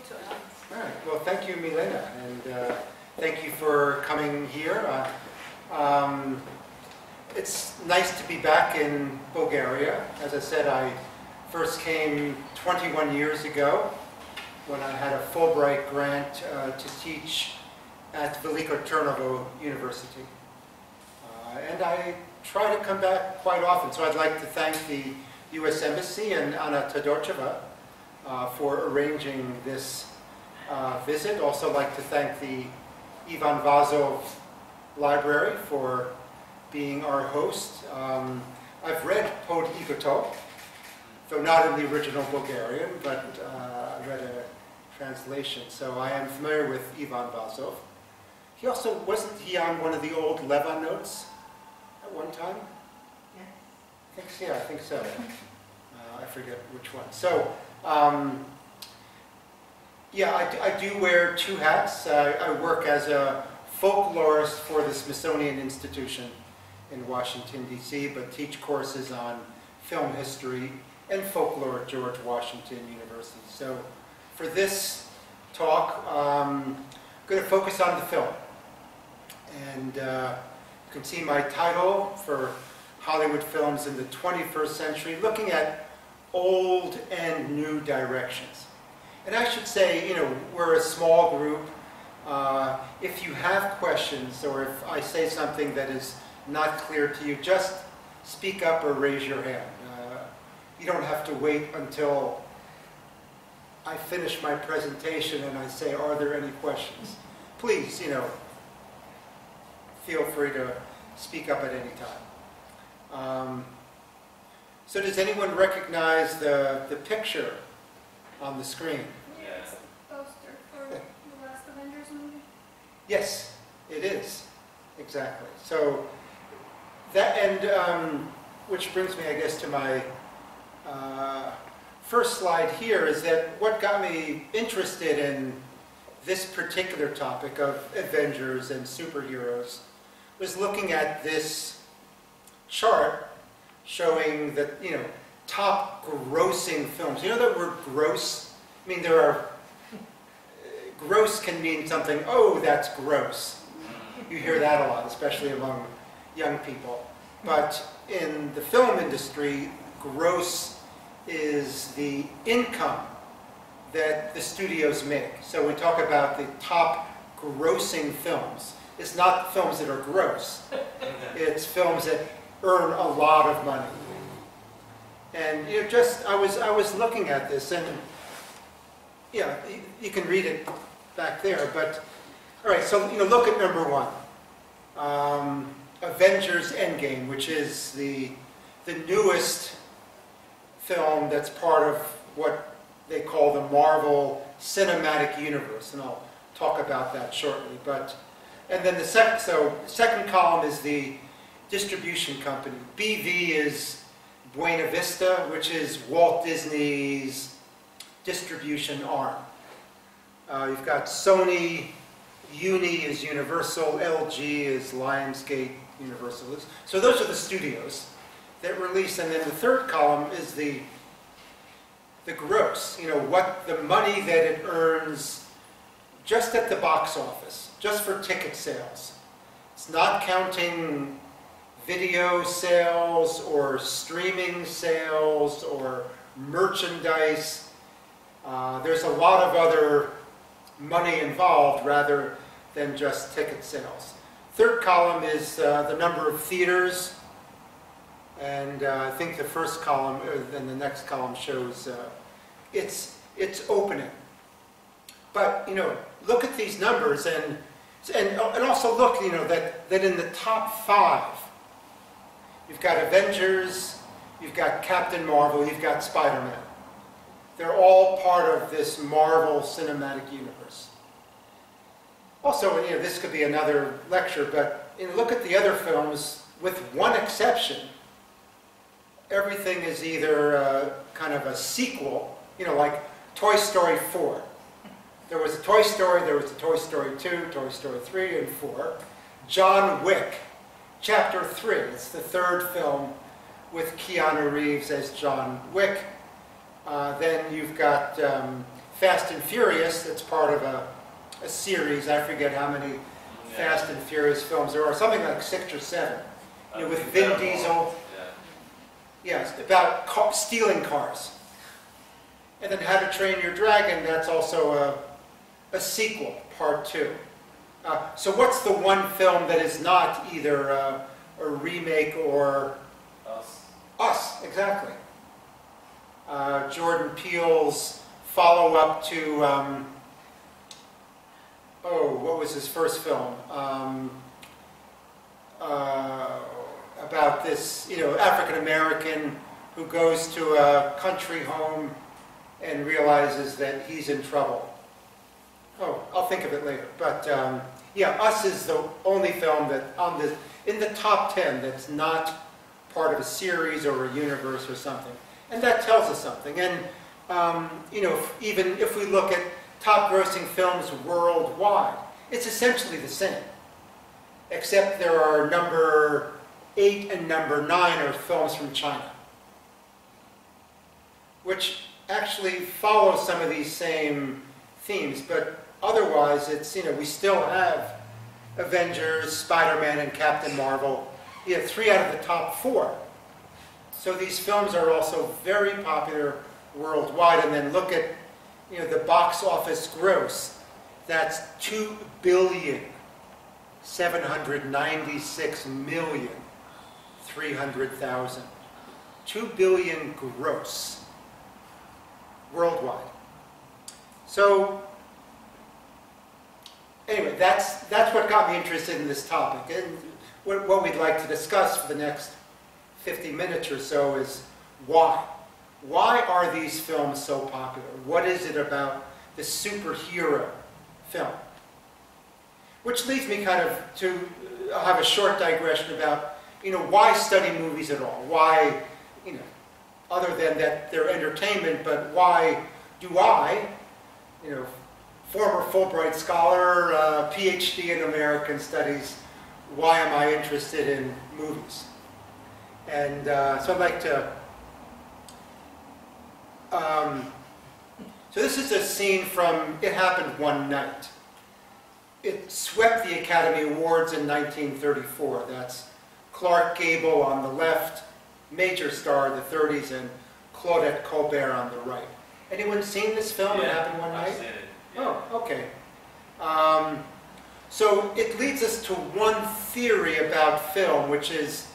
All right. Well, thank you, Milena, and thank you for coming here. It's nice to be back in Bulgaria. As I said, I first came 21 years ago when I had a Fulbright grant to teach at Veliko Trnovo University. And I try to come back quite often, so I'd like to thank the U.S. Embassy and Anna Todorcheva for arranging this visit. Also like to thank the Ivan Vazov Library for being our host. I've read Pod Igoto, though not in the original Bulgarian, but I read a translation, so I am familiar with Ivan Vazov. He also, wasn't he on one of the old Leva notes at one time? Yeah. I think so. I forget which one. So, yeah, I do wear two hats. I work as a folklorist for the Smithsonian Institution in Washington, D.C., but teach courses on film history and folklore at George Washington University. So for this talk, I'm going to focus on the film. And you can see my title for Hollywood films in the 21st century, looking at old and new directions. And I should say, you know, we're a small group. If you have questions or if I say something that is not clear to you, just speak up or raise your hand. You don't have to wait until I finish my presentation and I say, are there any questions? Please, you know, feel free to speak up at any time. So does anyone recognize the picture on the screen? Yes. Poster for the last Avengers movie? Yes, it is. Exactly. So that, and which brings me, I guess, to my first slide here, is that what got me interested in this particular topic of Avengers and superheroes was looking at this chart showing that, you know, top grossing films. You know that word gross? I mean, there are, gross can mean something, oh, that's gross. You hear that a lot, especially among young people. But in the film industry, gross is the income that the studios make. So we talk about the top grossing films. It's not films that are gross. It's films that earn a lot of money. And you know, just I was looking at this, and yeah, you can read it back there. But all right, so you know, look at number one, Avengers: Endgame, which is the newest film that's part of what they call the Marvel Cinematic Universe, and I'll talk about that shortly. But and then the second column is the distribution company. BV is Buena Vista, which is Walt Disney's distribution arm. You've got Sony, Uni is Universal, LG is Lionsgate, Universal. So those are the studios that release, and then the third column is the gross. You know, what the money that it earns just at the box office, just for ticket sales. It's not counting video sales or streaming sales or merchandise. There's a lot of other money involved rather than just ticket sales. Third column is the number of theaters, and I think the first column, then the next column shows its opening. But you know, look at these numbers, and also look, you know, that in the top five, you've got Avengers, you've got Captain Marvel, you've got Spider-Man. They're all part of this Marvel Cinematic Universe. Also, you know, this could be another lecture, but you know, look at the other films, with one exception. Everything is either kind of a sequel, you know, like Toy Story 4. There was a Toy Story, there was a Toy Story 2, Toy Story 3, and 4. John Wick, Chapter 3. It's the third film with Keanu Reeves as John Wick. Then you've got Fast and Furious, that's part of a series. I forget how many Fast and Furious films there are, something like 6 or 7. You know, with Vin Diesel. Yes, about stealing cars. And then How to Train Your Dragon, that's also a sequel, part 2. So what's the one film that is not either a remake or... Us, exactly. Jordan Peele's follow-up to, what was his first film? About this, African-American who goes to a country home and realizes that he's in trouble. Oh, I'll think of it later. But yeah, Us is the only film that in the top 10 that's not part of a series or a universe or something. And that tells us something. And, even if we look at top grossing films worldwide, it's essentially the same. Except there are number 8 and number 9 are films from China, which actually follow some of these same themes, but otherwise it's, we still have Avengers, Spider-Man, and Captain Marvel, 3 out of the top 4. So these films are also very popular worldwide. And then look at, the box office gross. That's 2,796,300,000. 2 billion gross worldwide. So anyway, that's what got me interested in this topic. And what we'd like to discuss for the next 50 minutes or so is why. Why are these films so popular? What is it about the superhero film? Which leads me kind of to have a short digression about, why study movies at all? Why, other than that they're entertainment, but why do I, former Fulbright scholar, Ph.D. in American Studies, why am I interested in movies? And so I'd like to... so this is a scene from It Happened One Night. It swept the Academy Awards in 1934. That's Clark Gable on the left, major star of the 30s, and Claudette Colbert on the right. Anyone seen this film, It Happened One Night? I've seen it. Oh, okay. So it leads us to one theory about film, which is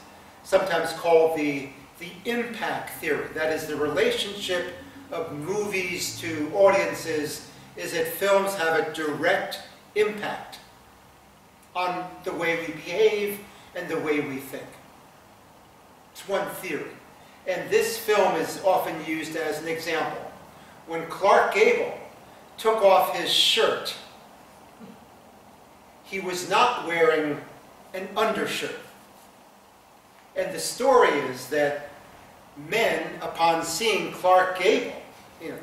sometimes called the impact theory. That is, the relationship of movies to audiences is that films have a direct impact on the way we behave and the way we think. It's one theory. And this film is often used as an example. When Clark Gable took off his shirt, he was not wearing an undershirt. And the story is that men, upon seeing Clark Gable,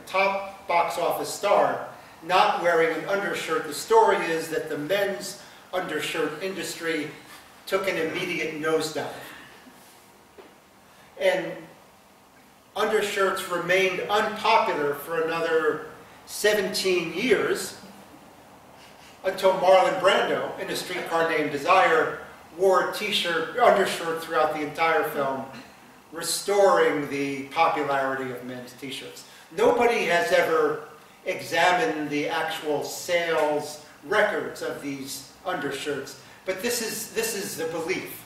top box office star, not wearing an undershirt, the story is that the men's undershirt industry took an immediate nosedive. And undershirts remained unpopular for another 17 years until Marlon Brando, in A Streetcar Named Desire, wore a undershirt throughout the entire film, restoring the popularity of men's t-shirts. Nobody has ever examined the actual sales records of these undershirts, but this is the belief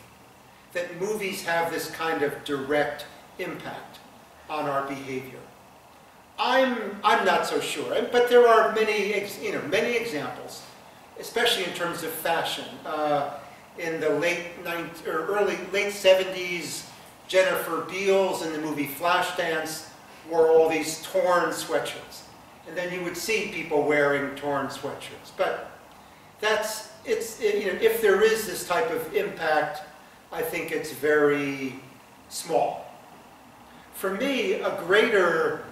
that movies have this kind of direct impact on our behavior. I'm not so sure, but there are many examples, especially in terms of fashion. In the late 70s, Jennifer Beals in the movie Flashdance wore all these torn sweatshirts. And then you would see people wearing torn sweatshirts. But if there is this type of impact, I think it's very small. For me, a greater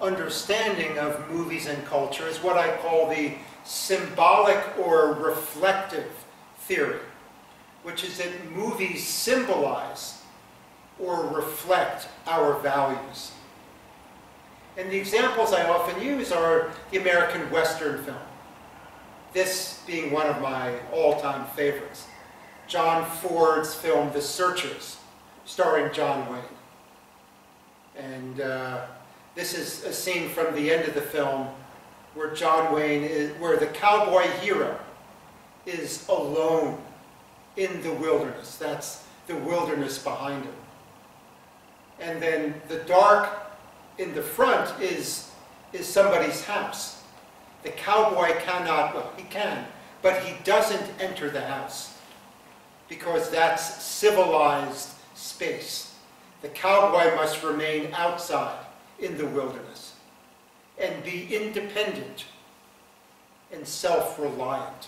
understanding of movies and culture is what I call the symbolic or reflective theory, which is that movies symbolize or reflect our values. And the examples I often use are the American Western film. This being one of my all-time favorites. John Ford's film, The Searchers, starring John Wayne. And this is a scene from the end of the film where where the cowboy hero is alone in the wilderness. That's the wilderness behind him. And then the dark in the front is somebody's house. The cowboy cannot, well, he can, but he doesn't enter the house because that's civilized space. The cowboy must remain outside in the wilderness and be independent and self-reliant,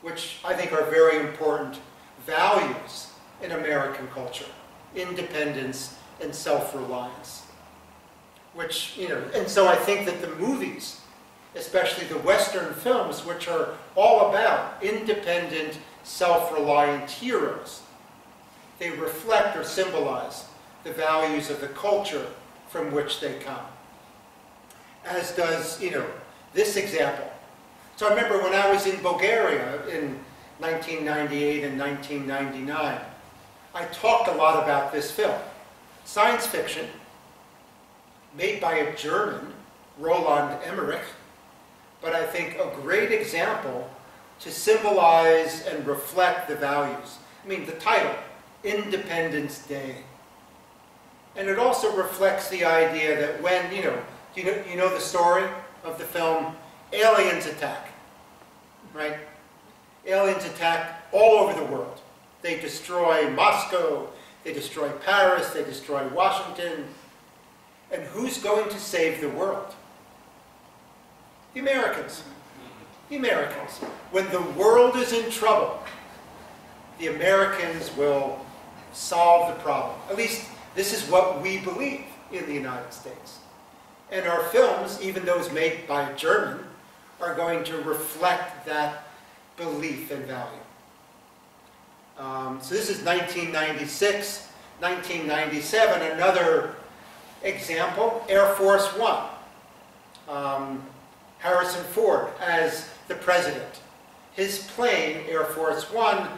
which I think are very important values in American culture. Independence and self-reliance. Which, you know, and so I think that the movies, especially the Western films, which are all about independent, self-reliant heroes, they reflect or symbolize the values of the culture from which they come. As does, you know, this example. So I remember when I was in Bulgaria in 1998 and 1999, I talked a lot about this film. Science fiction, made by a German, Roland Emmerich, but I think a great example to symbolize and reflect the values. I mean, the title, Independence Day. And it also reflects the idea that when, you know the story of the film, aliens attack, right? Aliens attack all over the world. They destroy Moscow, they destroy Paris, they destroy Washington. And who's going to save the world? The Americans. The Americans. When the world is in trouble, the Americans will solve the problem. At least this is what we believe in the United States. And our films, even those made by a German, are going to reflect that belief and value. So this is 1996. 1997, another example, Air Force One. Harrison Ford as the president. His plane, Air Force One,